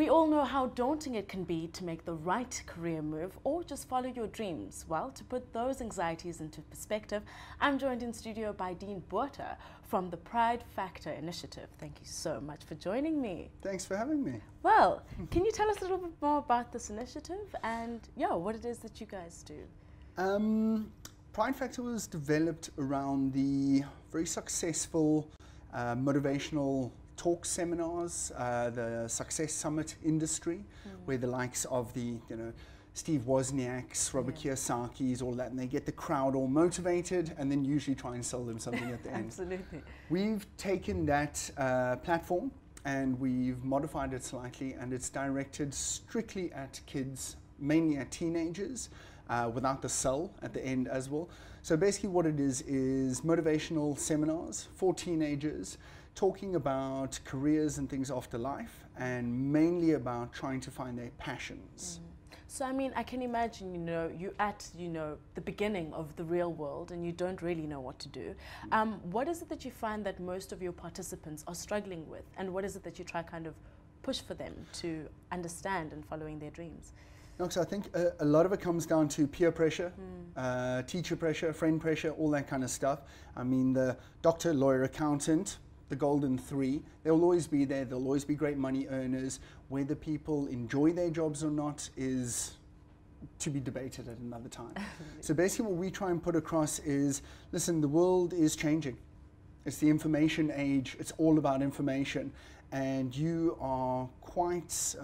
We all know how daunting it can be to make the right career move or just follow your dreams. Well, to put those anxieties into perspective, I'm joined in studio by Dean Botha from the Pride Factor Initiative. Thank you so much for joining me. Thanks for having me. Well, can you tell us a little bit more about this initiative and what it is that you guys do? Pride Factor was developed around the very successful motivational talk seminars, the Success Summit industry, where the likes of the, Steve Wozniak's, Robert Kiyosaki's, all that, and they get the crowd all motivated and then usually try and sell them something at the end. Absolutely. We've taken that platform and we've modified it slightly, and it's directed strictly at kids, mainly at teenagers, without the sell at the end as well. So basically what it is motivational seminars for teenagers, talking about careers and things after life, and mainly about trying to find their passions. So I mean, I can imagine, you're at, the beginning of the real world and you don't really know what to do. What is it that you find that most of your participants are struggling with, and what is it that you try kind of push for them to understand and following their dreams? So I think a lot of it comes down to peer pressure, teacher pressure, friend pressure, all that kind of stuff. I mean, the doctor, lawyer, accountant, the golden three, they'll always be there, they'll always be great money earners. Whether people enjoy their jobs or not is to be debated at another time. So basically what we try and put across is, listen, the world is changing. It's the information age, it's all about information, and you are quite,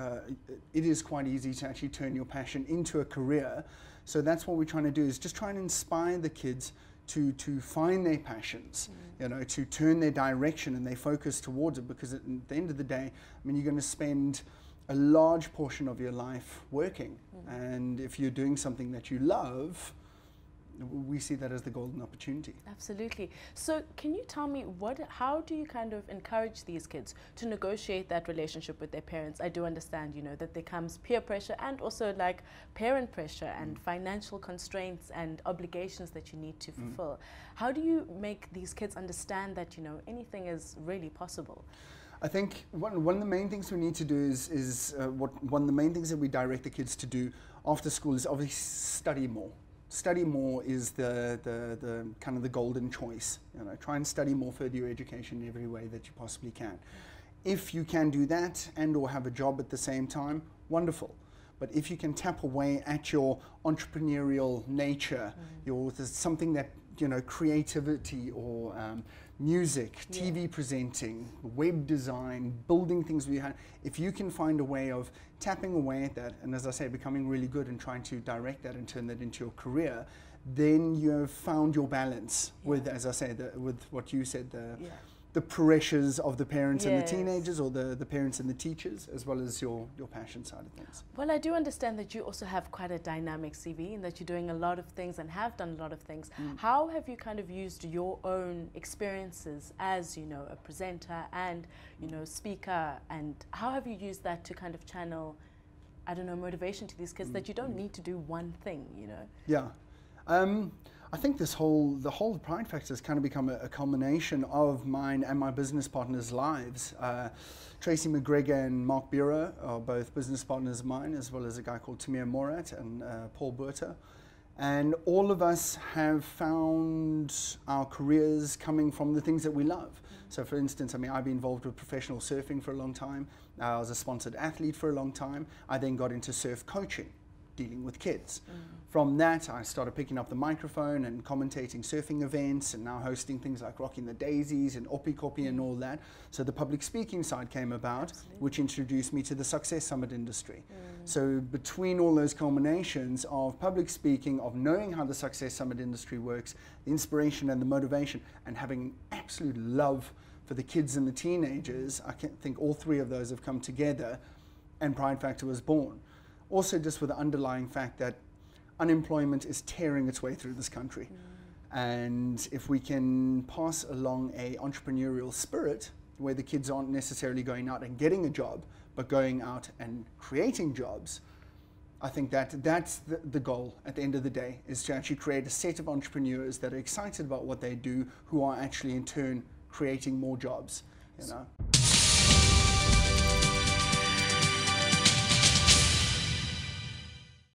it is quite easy to actually turn your passion into a career. So that's what we're trying to do, is just try and inspire the kids to find their passions, to turn their direction and their focus towards it, because at the end of the day, I mean, you're going to spend a large portion of your life working, and if you're doing something that you love, we see that as the golden opportunity. Absolutely. So can you tell me how do you kind of encourage these kids to negotiate that relationship with their parents? I do understand, that there comes peer pressure and also like parent pressure and financial constraints and obligations that you need to fulfill. How do you make these kids understand that, anything is really possible? I think one of the main things we need to do is one of the main things that we direct the kids to do after school is obviously study more. Study more is the kind of the golden choice. Try and study more, further your education in every way that you possibly can. If you can do that and or have a job at the same time, wonderful. But if you can tap away at your entrepreneurial nature, something that, creativity or music, TV presenting, web design, building things we have. If you can find a way of tapping away at that, and as I say, becoming really good and trying to direct that and turn that into your career, then you have found your balance with, as I say, with what you said, the pressures of the parents and the teenagers, or the parents and the teachers, as well as your passion side of things. Well, I do understand that you also have quite a dynamic CV and that you're doing a lot of things and have done a lot of things. How have you kind of used your own experiences as, a presenter and, speaker, and how have you used that to kind of channel, I don't know, motivation to these kids that you don't need to do one thing, Yeah. I think the whole Pride Factor has kind of become a culmination of mine and my business partners' lives. Tracy McGregor and Mark Bureau are both business partners of mine, as well as a guy called Tamir Morat and Paul Botha. And all of us have found our careers coming from the things that we love. So for instance, I mean, I've been involved with professional surfing for a long time. I was a sponsored athlete for a long time. I then got into surf coaching, dealing with kids. From that, I started picking up the microphone and commentating surfing events, and now hosting things like Rocking the Daisies and Oppie Koppie and all that. So the public speaking side came about, which introduced me to the Success Summit industry. So between all those culminations of public speaking, of knowing how the Success Summit industry works, the inspiration and the motivation, and having absolute love for the kids and the teenagers, I think all three of those have come together, and Pride Factor was born. Also just with the underlying fact that unemployment is tearing its way through this country. And if we can pass along a entrepreneurial spirit where the kids aren't necessarily going out and getting a job, but going out and creating jobs, I think that's the goal at the end of the day, is to actually create a set of entrepreneurs that are excited about what they do, who are actually in turn creating more jobs,